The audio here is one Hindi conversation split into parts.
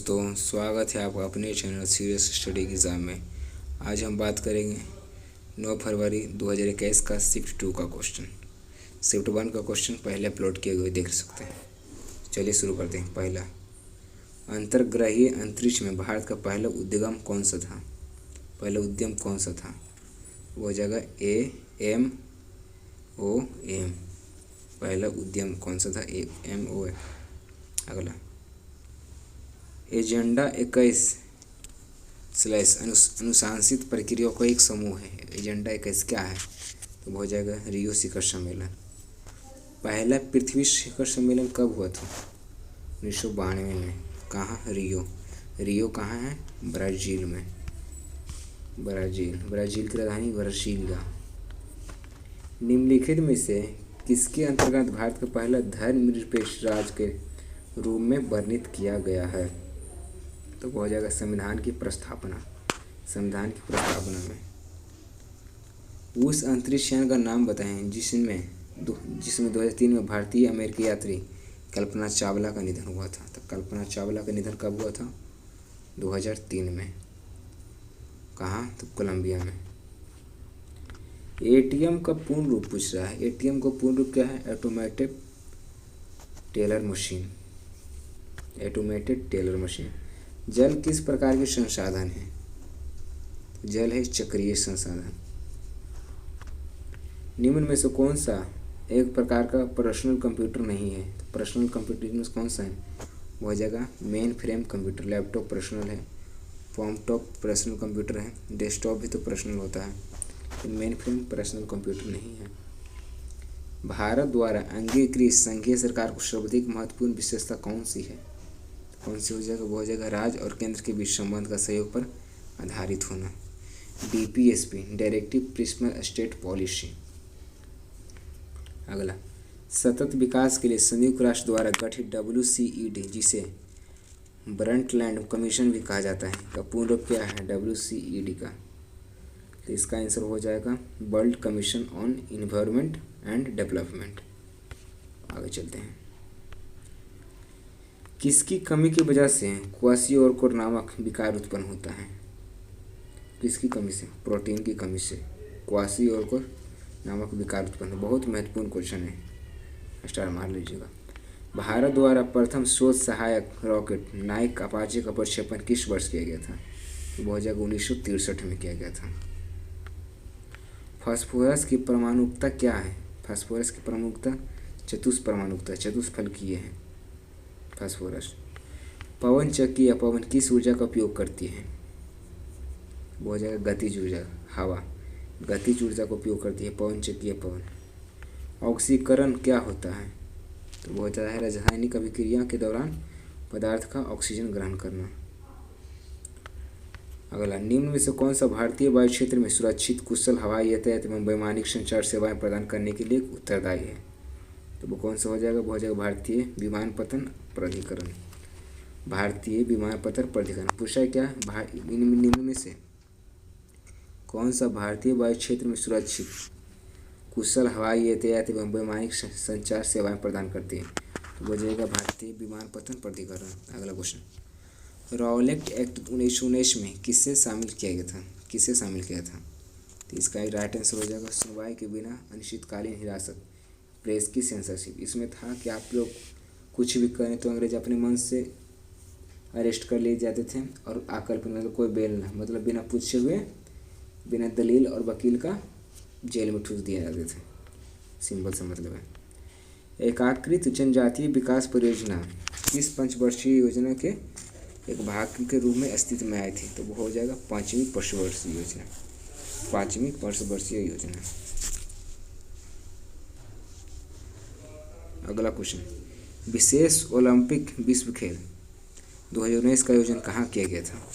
दोस्तों, स्वागत है आपका अपने चैनल सीरियस स्टडी एग्ज़ाम में। आज हम बात करेंगे 9 फरवरी 2021 का शिफ्ट 2 का क्वेश्चन। शिफ्ट 1 का क्वेश्चन पहले अपलोड किए हुए देख सकते हैं। चलिए शुरू करते हैं। पहला, अंतर्ग्रहीय अंतरिक्ष में भारत का पहला उद्यम कौन सा था? पहला उद्यम कौन सा था? वो जगह AMOM। पहला उद्यम कौन सा था? AMOM। अगला, एजेंडा 21 अनुशासित प्रक्रियाओं का एक समूह है। एजेंडा 21 क्या है? तो हो जाएगा रियो शिखर सम्मेलन। पहला पृथ्वी शिखर सम्मेलन कब हुआ था? 1992 में। कहाँ? रियो कहाँ है? ब्राज़ील में। ब्राज़ील की राजधानी ब्राज़ीलिया। निम्नलिखित में से किसके अंतर्गत भारत का पहला धर्मनिरपेक्ष राज्य के रूप में वर्णित किया गया है? तो वो हो जाएगा संविधान की प्रस्तावना में। उस अंतरिक्ष यान का नाम बताएं जिसमें 2003 में भारतीय अमेरिकी यात्री कल्पना चावला का निधन हुआ था। तो कल्पना चावला का निधन कब हुआ था? 2003 में। कहाँ? तो कोलंबिया में। ATM का पूर्ण रूप पूछ रहा है। ATM का पूर्ण रूप क्या है? Automated teller machine. जल किस प्रकार के संसाधन है? जल है चक्रीय संसाधन। निम्न में से कौन सा एक प्रकार का पर्सनल कंप्यूटर नहीं है? तो पर्सनल कंप्यूटर में कौन सा है? वो हो जाएगा main frame computer. Laptop personal है, फॉर्मटॉप पर्सनल कंप्यूटर है, डेस्कटॉप भी तो पर्सनल होता है, लेकिन मेन फ्रेम पर्सनल कंप्यूटर नहीं है। भारत द्वारा अंगीकृत संघीय सरकार को सर्वाधिक महत्वपूर्ण विशेषता कौन सी है? कौन सी हो जाएगा? वो हो जाएगा राज्य और केंद्र के बीच संबंध का सहयोग पर आधारित होना। DPSP directive principle state policy. अगला, सतत विकास के लिए संयुक्त राष्ट्र द्वारा गठित WCED, जिसे ब्रंटलैंड कमीशन भी कहा जाता है, का पूर्ण रूप क्या है? WCED का। तो इसका आंसर हो जाएगा world commission on environment and development. आगे चलते हैं। किसकी कमी की वजह से क्वाशियोरकोर नामक विकार उत्पन्न होता है? किसकी कमी से? प्रोटीन की कमी से क्वाशियोरकोर नामक विकार उत्पन्न। बहुत महत्वपूर्ण क्वेश्चन है, स्टार मार लीजिएगा। भारत द्वारा प्रथम शोध सहायक रॉकेट नाइक अपाचे का प्रक्षेपण किस वर्ष किया गया था? तो वो हो जाएगा 1963 में किया गया था। फास्फोरस की परमाणुकता क्या है? फास्फोरस की परमाणुकता चतुष्परमाणुकता, चतुष्फलकीय है फास्फोरस। पवन चक्की या पवन किस ऊर्जा का उपयोग करती है? वो हो जाएगा गतिज ऊर्जा। हवा गतिज ऊर्जा का उपयोग करती है पवन चक्की या पवन। ऑक्सीकरण क्या होता है? तो वो होता है रासायनिक अभिक्रिया के दौरान पदार्थ का ऑक्सीजन ग्रहण करना। अगला, निम्न में से कौन सा भारतीय वायु क्षेत्र में सुरक्षित कुशल हवाई यातायात एवं वैमानिक संचार सेवाएं प्रदान करने के लिए उत्तरदायी है? तो वो कौन सा हो जाएगा? वो हो जाएगा भारतीय विमानपत्तन प्राधिकरण। पूछा क्या? निम्न में से कौन सा भारतीय वायु क्षेत्र में सुरक्षित कुशल हवाई यातायात एवं वैमानिक संचार सेवाएं प्रदान करती है? तो वो जाएगा भारतीय विमानपत्तन प्राधिकरण। अगला क्वेश्चन, रॉलेट एक्ट 1919 में किसे शामिल किया गया था? तो इसका राइट आंसर हो जाएगा सुनवाई के बिना अनिश्चितकालीन हिरासत, प्रेस की सेंसरशिप। इसमें था कि आप लोग कुछ भी करें तो अंग्रेज अपने मन से अरेस्ट कर लिए जाते थे और आकल्पन मतलब कोई बेल ना, मतलब बिना पूछे हुए बिना दलील और वकील का जेल में ठूस दिया जाते थे। सिंपल सा मतलब है। एकीकृत जनजातीय विकास परियोजना किस पंचवर्षीय योजना के एक भाग के रूप में अस्तित्व में आई थी? तो वो हो जाएगा 5वीं पंचवर्षीय योजना। अगला क्वेश्चन, विशेष ओलंपिक विश्व खेल 2019 का आयोजन कहाँ किया गया था?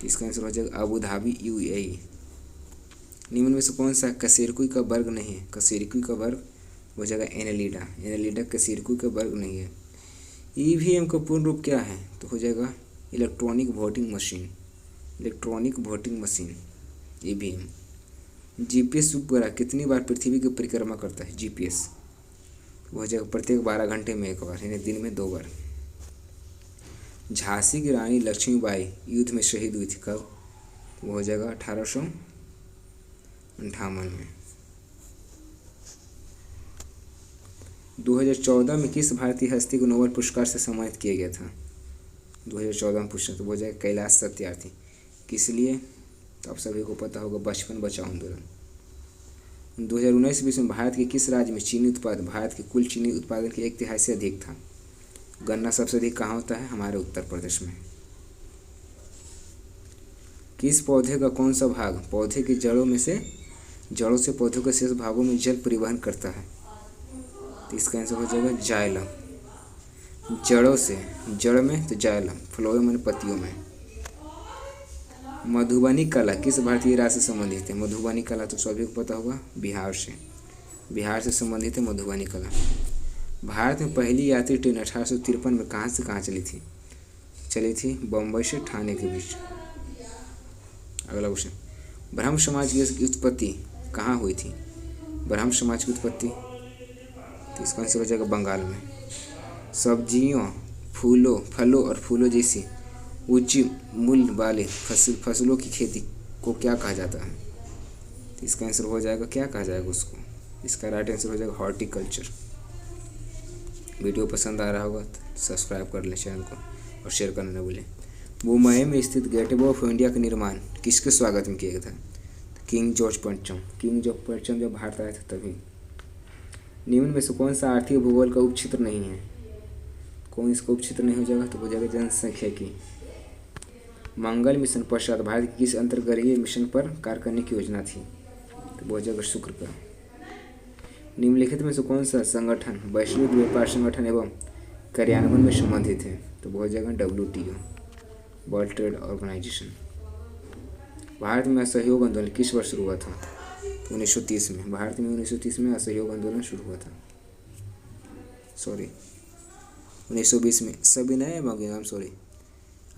इसका आंसर हो जाएगा अबू धाबी, UAE। निम्न में से कौन सा कशेरुकी का वर्ग नहीं है? कशेरुकी का वर्ग हो जाएगा एनेलिडा कशेरुकी का वर्ग नहीं है। EVM का पूर्ण रूप क्या है? तो हो जाएगा electronic voting machine EVM। GPS उपग्रह कितनी बार पृथ्वी की परिक्रमा करता है? GPS वो हो जाएगा प्रत्येक 12 घंटे में एक बार, यानी दिन में 2 बार। झांसी की रानी लक्ष्मीबाई युद्ध में शहीद हुई थी कब? वो हो जाएगा 1858 में। 2014 में किस भारतीय हस्ती को नोबेल पुरस्कार से सम्मानित किया गया था? 2014 में पूछा तो वो हो जाएगा कैलाश सत्यार्थी। किस लिए? तो आप सभी को पता होगा, बचपन बचाओ आंदोलन। 2019-20 में भारत के किस राज्य में चीनी उत्पादन भारत के कुल चीनी उत्पादन के 1/3 से अधिक था? गन्ना सबसे अधिक कहाँ होता है? हमारे उत्तर प्रदेश में। किस पौधे का कौन सा भाग पौधे की जड़ों से पौधों के शेष भागों में जल परिवहन करता है? तो इसका आंसर हो जाएगा जाइलम। जड़ों से, जड़ में तो जाइलम, फ्लोएम मैंने पत्तियों में। मधुबनी कला किस भारतीय राज्य से संबंधित है? मधुबनी कला तो सभी को पता होगा, बिहार से संबंधित है मधुबनी कला। भारत में पहली यात्री ट्रेन 1853 में कहाँ से कहाँ चली थी? बम्बई से ठाणे के बीच। अगला क्वेश्चन, ब्रह्म समाज की उत्पत्ति कहाँ हुई थी? ब्रह्म समाज की उत्पत्ति, तो इसका आंसर हो जाएगा बंगाल में। सब्जियों, फलों और फूलों जैसी उच्च मूल्य वाले फसलों की खेती को क्या कहा जाता है? तो इसका आंसर हो जाएगा, क्या कहा जाएगा उसको? इसका राइट आंसर हो जाएगा हॉर्टिकल्चर। वीडियो पसंद आ रहा होगा तो सब्सक्राइब कर लें चैनल को और शेयर करना न भूलें। मुंबई में स्थित गेटवे ऑफ इंडिया का निर्माण किसके स्वागत में किया गया था? किंग जॉर्ज पंचम जब भारत आए थे तभी। निम्न में से कौन सा आर्थिक भूगोल का उपक्षेत्र नहीं है? कौन इसका उपक्षेत्र नहीं हो जाएगा? तो हो जाएगा जनसांख्यिकी। मंगल मिशन पश्चात भारत की किस अंतर्ग्रहीय मिशन पर कार्य करने की योजना थी? तो वो हो जाएगा शुक्र का। निम्नलिखित में से कौन सा संगठन वैश्विक व्यापार संगठन एवं कार्यान्वयन में संबंधित है? तो वो हो जाएगा WTO, world trade organisation. Bharat में असहयोग आंदोलन किस वर्ष शुरू हुआ था? 1930 में। भारत में 1930 में असहयोग आंदोलन शुरू हुआ था। 1920 में सविनय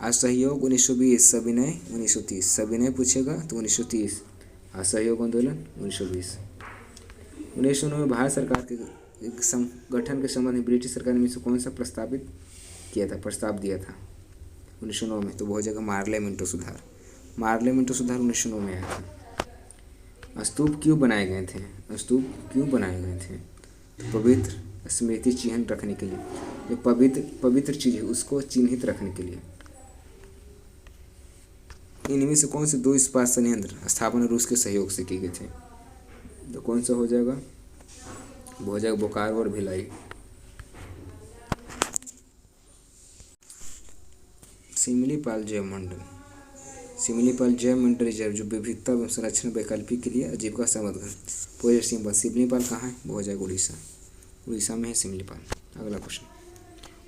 असहयोग 1920, सविनय 1930। सविनय पूछेगा तो 1930, असहयोग आंदोलन 1920। 1909 में भारत सरकार के संगठन के संबंध में ब्रिटिश सरकार ने कौन सा प्रस्ताव दिया था 1909 में? तो वो हो जाएगा मार्लेमेंटो सुधार। 1909 में आया था। स्तूप क्यों बनाए गए थे? तो पवित्र स्मृति चिन्ह रखने के लिए, जो पवित्र चीज है उसको चिन्हित रखने के लिए। इनमें से कौन से 2 इस्पात संयंत्र स्थापना रूस के सहयोग से किए गए थे? तो कौन सा हो जाएगा? वो हो जाएगा बोकारो और भिलाई। सिमलीपाल जैव मंडल रिजर्व जो विविधता एवं संरक्षण वैकल्पिक के लिए आजीविका संवर्धन। प्रोजेक्ट सिमलीपाल कहाँ है? वो हो जाएगा उड़ीसा में है सिमलीपाल। अगला क्वेश्चन,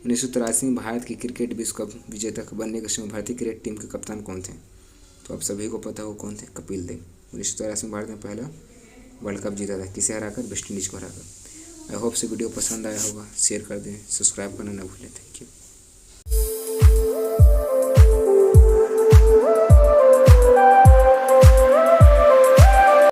1983 में भारत की क्रिकेट विश्व कप विजेता बनने के समय भारतीय क्रिकेट टीम के कप्तान कौन थे? तो आप सभी को पता हो कौन थे, कपिल देव। 1983 में भारत ने पहला वर्ल्ड कप जीता था, किसे हराकर? वेस्ट इंडीज को हराकर। आई होप से वीडियो पसंद आया होगा, शेयर कर दें, सब्सक्राइब करना ना भूलें। Thank you.